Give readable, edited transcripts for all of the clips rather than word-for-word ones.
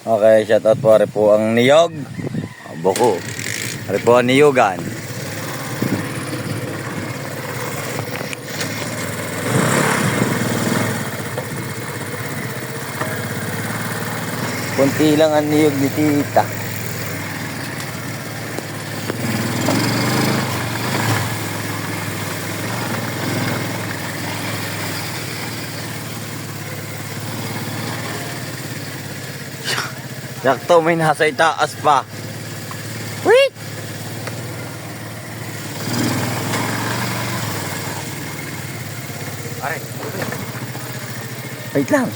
Okay, shoutout po rin po ang niyog. Buko. Rin po ang niyogan. Kunti lang ang niyog ni tita. Sakto, may nasa itaas pa. Wait! Pare. Wait lang.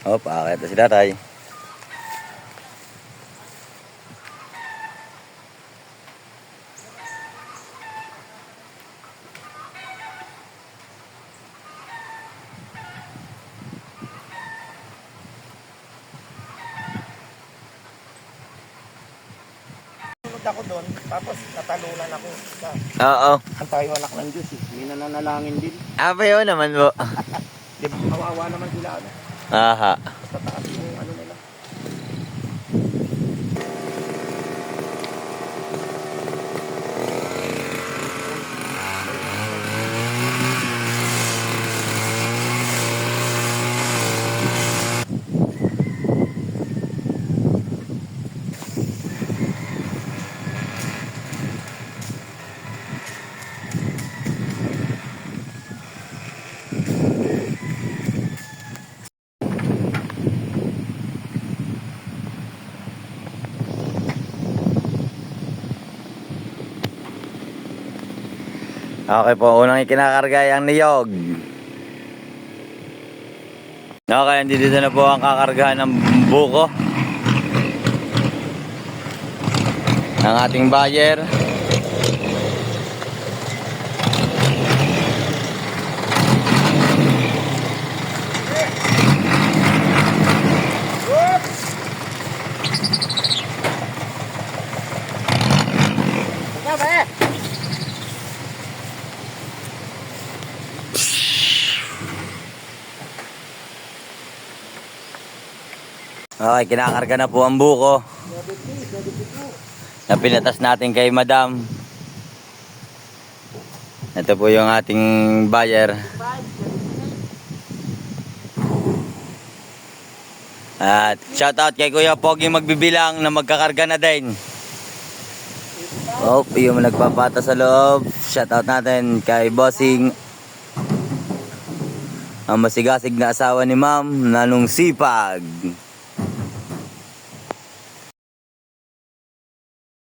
Oh, paakit na si tatay. Ako doon, tapos natalunan ako. Oo. Ang tayo anak ng Diyos eh. May nananalangin din. Apa yun naman po. Di ba? Kawawa naman sila. Ano? Aha. Basta taas yung ano nila. Okay po, unang ikinakarga ang niyog. Okay, dito na po ang kakargahan ng buko ng ating buyer. Okay, kinakarga na po ang buko na pinatas natin kay madam. Ito po yung ating buyer. At shoutout kay Kuya Pogi magbibilang na magkakarga na din. Oh, yung nagpapata sa loob. Shoutout natin kay Bossing, ang masigasig na asawa ni ma'am, Nanong Sipag.